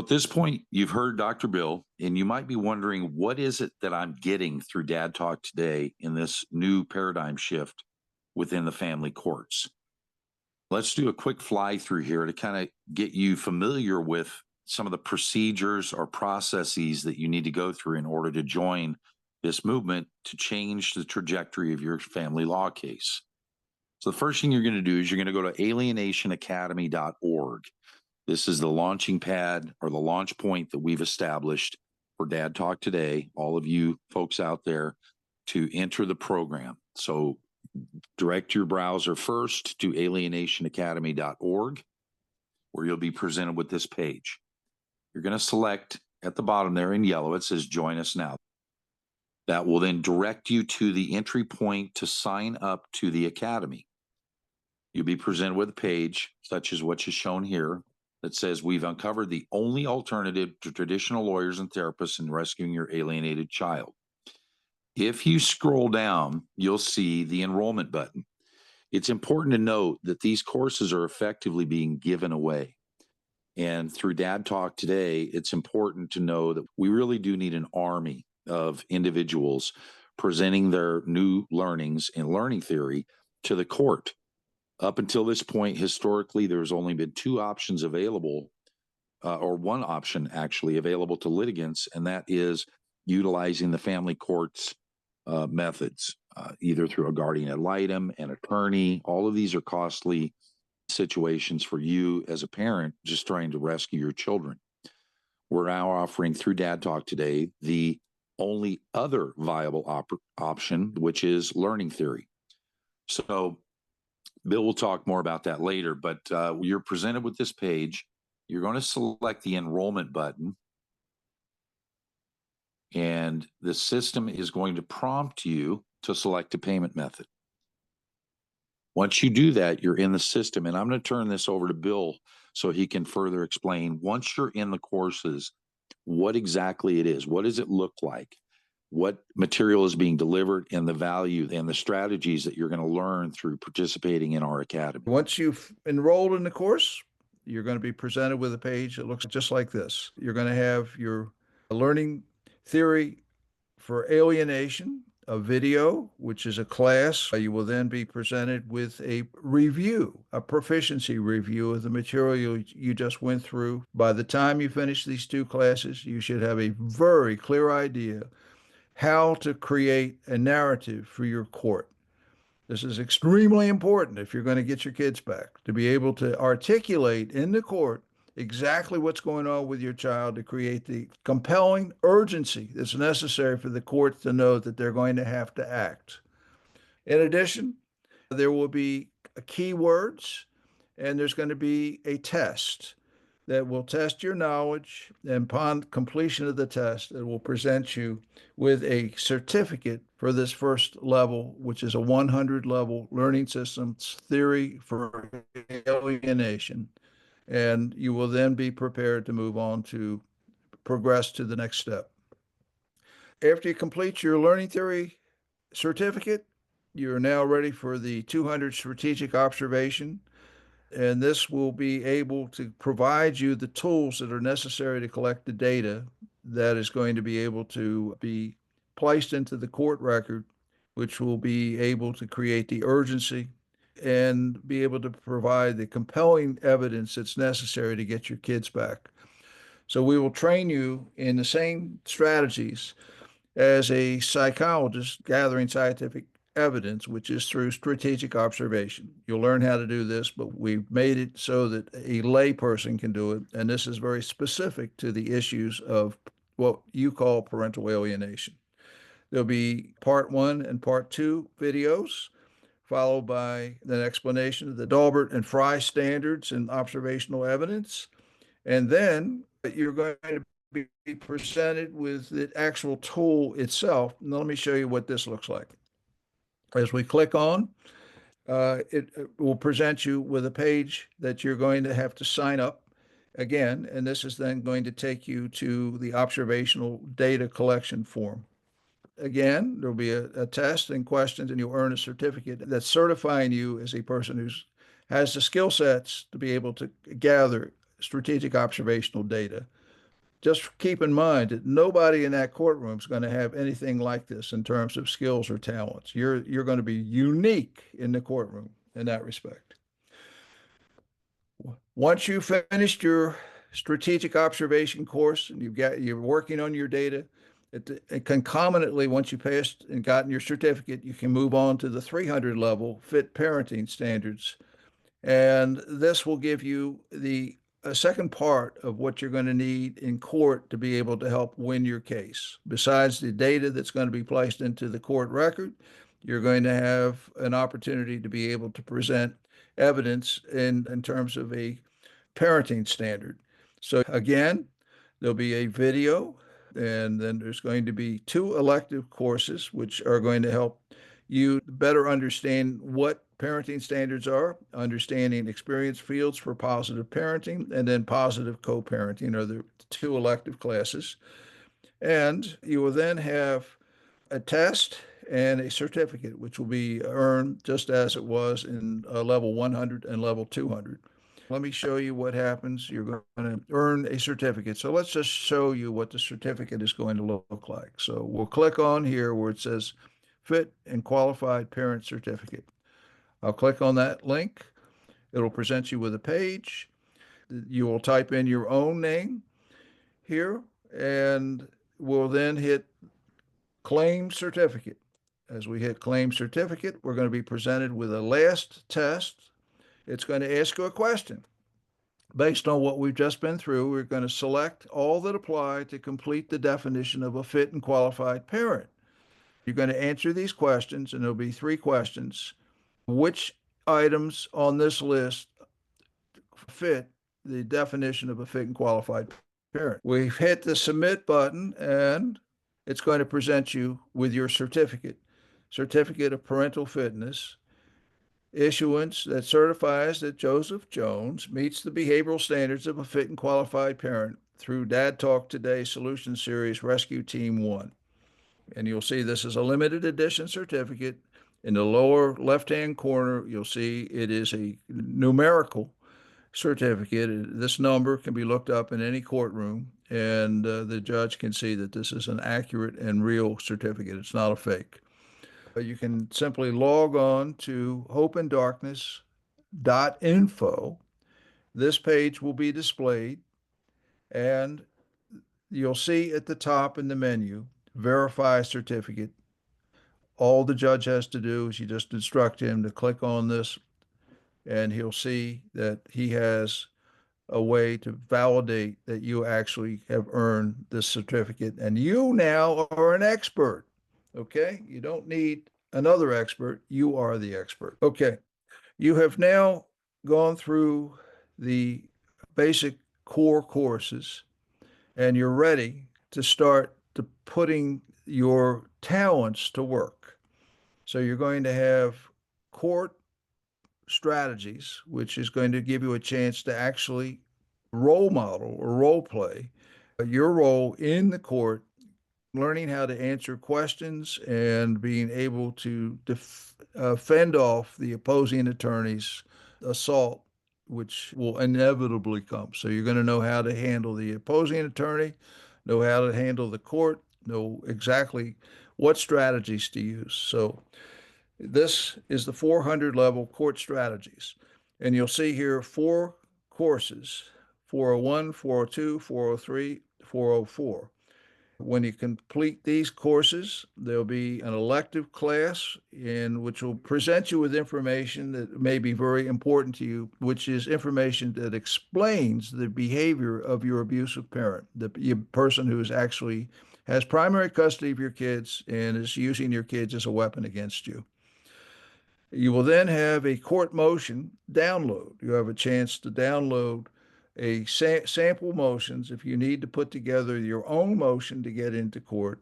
At this point, you've heard Dr. Bill, and you might be wondering, what is it that I'm getting through Dad Talk today in this new paradigm shift within the family courts? Let's do a quick fly through here to kind of get you familiar with some of the procedures or processes that you need to go through in order to join this movement to change the trajectory of your family law case. So the first thing you're going to do is you're going to go to alienationacademy.org. This is the launching pad or the launch point that we've established for Dad Talk today, all of you folks out there, to enter the program. So direct your browser first to alienationacademy.org, where you'll be presented with this page. You're going to select at the bottom there in yellow, it says join us now. That will then direct you to the entry point to sign up to the Academy. You'll be presented with a page such as what is shown here that says we've uncovered the only alternative to traditional lawyers and therapists in rescuing your alienated child. If you scroll down, you'll see the enrollment button. It's important to note that these courses are effectively being given away. And through Dad Talk today, it's important to know that we really do need an army of individuals presenting their new learnings in learning theory to the court. Up until this point, historically, there's only been two options available, or one option actually available to litigants, and that is utilizing the family courts methods, either through a guardian ad litem, an attorney. All of these are costly situations for you as a parent just trying to rescue your children. We're now offering through Dad Talk today the only other viable option, which is learning theory. So Bill will talk more about that later, but you're presented with this page. You're going to select the enrollment button, and the system is going to prompt you to select a payment method. Once you do that, you're in the system, and I'm going to turn this over to Bill so he can further explain, once you're in the courses, what exactly it is. What does it look like? What material is being delivered, and the value and the strategies that you're going to learn through participating in our academy. Once you've enrolled in the course, you're going to be presented with a page that looks just like this. You're going to have your learning theory for alienation, a video, which is a class. You will then be presented with a review, a proficiency review of the material you just went through. By the time you finish these two classes, you should have a very clear idea how to create a narrative for your court. This is extremely important if you're going to get your kids back, to be able to articulate in the court exactly what's going on with your child, to create the compelling urgency that's necessary for the court to know that they're going to have to act. In addition, there will be keywords, and there's going to be a test that will test your knowledge, and upon completion of the test, it will present you with a certificate for this first level, which is a 100-level learning systems theory for alienation. And you will then be prepared to move on to progress to the next step. After you complete your learning theory certificate, you're now ready for the 200 strategic observation. And this will be able to provide you the tools that are necessary to collect the data that is going to be able to be placed into the court record, which will be able to create the urgency and be able to provide the compelling evidence that's necessary to get your kids back. So we will train you in the same strategies as a psychologist gathering scientific evidence, which is through strategic observation. You'll learn how to do this, but we've made it so that a layperson can do it. And this is very specific to the issues of what you call parental alienation. There'll be part 1 and part 2 videos, followed by an explanation of the Daubert and Frye standards and observational evidence. And then you're going to be presented with the actual tool itself. Now, let me show you what this looks like. As we click on, it will present you with a page that you're going to have to sign up again, and this is then going to take you to the observational data collection form. Again, there'll be a test and questions, and you'll earn a certificate that's certifying you as a person who has the skill sets to be able to gather strategic observational data. Just keep in mind that nobody in that courtroom is going to have anything like this in terms of skills or talents. You're going to be unique in the courtroom in that respect. Once you've finished your strategic observation course and you're working on your data, concomitantly, once you passed and gotten your certificate, you can move on to the 300 level fit parenting standards. And this will give you the a second part of what you're going to need in court to be able to help win your case. Besides the data that's going to be placed into the court record, you're going to have an opportunity to be able to present evidence in terms of a parenting standard. So again, there'll be a video, and then there's going to be two elective courses, which are going to help you better understand what parenting standards are, understanding experience fields for positive parenting, and then positive co-parenting are the two elective classes. And you will then have a test and a certificate, which will be earned just as it was in level 100 and level 200. Let me show you what happens. You're going to earn a certificate. So let's just show you what the certificate is going to look like. So we'll click on here where it says Fit and Qualified Parent Certificate. I'll click on that link. It'll present you with a page. You will type in your own name here, and we'll then hit Claim Certificate. As we hit Claim Certificate, we're going to be presented with a last test. It's going to ask you a question. Based on what we've just been through, we're going to select all that apply to complete the definition of a fit and qualified parent. You're going to answer these questions, and there'll be three questions. Which items on this list fit the definition of a fit and qualified parent? We've hit the submit button, and it's going to present you with your certificate of parental fitness, issuance that certifies that Joseph Jones meets the behavioral standards of a fit and qualified parent through Dad Talk Today Solution Series Rescue Team 1. And you'll see this is a limited edition certificate. In the lower left-hand corner, you'll see it is a numerical certificate. This number can be looked up in any courtroom, and the judge can see that this is an accurate and real certificate. It's not a fake. You can simply log on to hopeanddarkness.info. This page will be displayed, and you'll see at the top in the menu, Verify Certificate. All the judge has to do is you just instruct him to click on this, and he'll see that he has a way to validate that you actually have earned this certificate, and you now are an expert. Okay? You don't need another expert. You are the expert. Okay. You have now gone through the basic core courses, and you're ready to start to putting your talents to work. So you're going to have court strategies, which is going to give you a chance to actually role model or role play your role in the court, learning how to answer questions and being able to fend off the opposing attorney's assault, which will inevitably come. So you're going to know how to handle the opposing attorney, know how to handle the court, know exactly what strategies to use. So this is the 400 level court strategies. And you'll see here four courses: 401, 402, 403, 404. When you complete these courses, there'll be an elective class in which will present you with information that may be very important to you, which is information that explains the behavior of your abusive parent, the person who is actually has primary custody of your kids and is using your kids as a weapon against you. You will then have a court motion download. You have a chance to download a sample motions if you need to put together your own motion to get into court.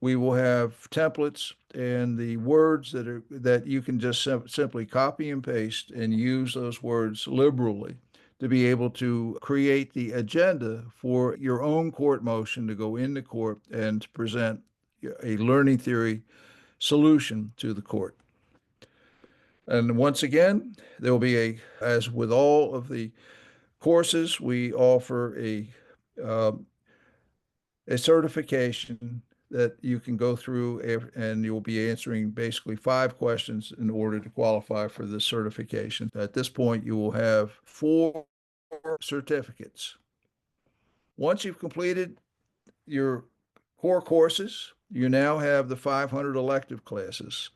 We will have templates and the words that you can just simply copy and paste and use those words liberally to be able to create the agenda for your own court motion to go into court and to present a learning theory solution to the court. And once again, there will be as with all of the courses, we offer a a certification that you can go through, and you'll be answering basically 5 questions in order to qualify for this certification. At this point, you will have 4 certificates. Once you've completed your core courses, you now have the 500 elective classes.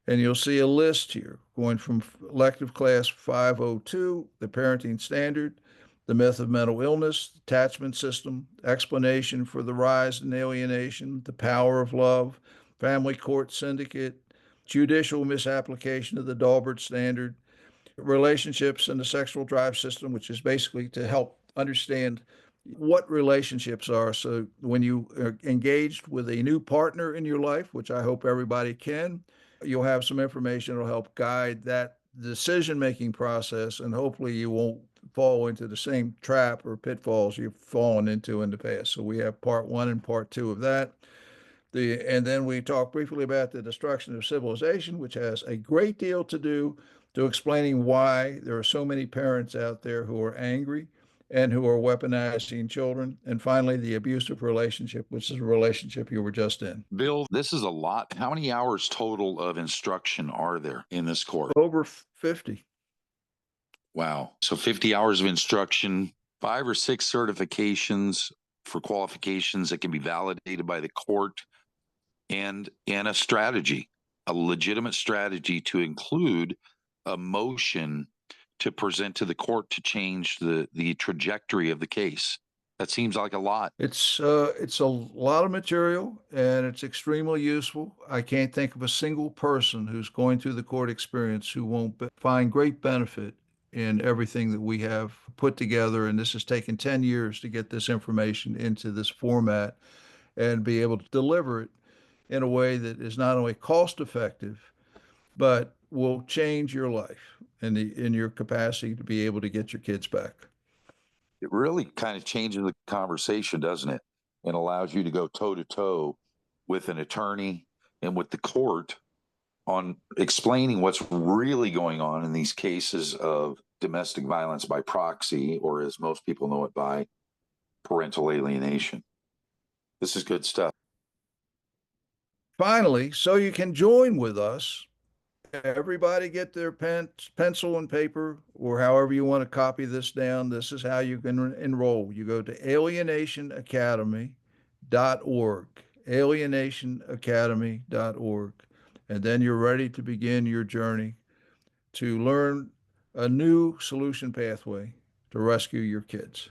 And you'll see a list here going from elective class 502, the parenting standard, the myth of mental illness, attachment system, explanation for the rise in alienation, the power of love, family court syndicate, judicial misapplication of the Dahlberg standard, relationships and the sexual drive system, which is basically to help understand what relationships are. So when you are engaged with a new partner in your life, which I hope everybody can, you'll have some information that'll help guide that decision-making process, and hopefully you won't fall into the same trap or pitfalls you've fallen into in the past. So we have part 1 and part 2 of that. And then we talk briefly about the destruction of civilization, which has a great deal to do to explaining why there are so many parents out there who are angry and who are weaponizing children. And finally, the abusive relationship, which is a relationship you were just in. Bill, this is a lot. How many hours total of instruction are there in this course? Over 50. Wow. So 50 hours of instruction, 5 or 6 certifications for qualifications that can be validated by the court, and a strategy, a legitimate strategy to include a motion to present to the court to change the trajectory of the case. That seems like a lot. It's a lot of material, and it's extremely useful. I can't think of a single person who's going through the court experience who won't find great benefit in everything that we have put together. And this has taken 10 years to get this information into this format and be able to deliver it in a way that is not only cost effective, but will change your life and in your capacity to be able to get your kids back. It really kind of changes the conversation, doesn't it? And allows you to go toe to toe with an attorney and with the court on explaining what's really going on in these cases of domestic violence by proxy, or as most people know it by parental alienation. This is good stuff. Finally, so you can join with us, everybody get their pencil and paper, or however you want to copy this down. This is how you can enroll. You go to alienationacademy.org, alienationacademy.org, and then you're ready to begin your journey to learn a new solution pathway to rescue your kids.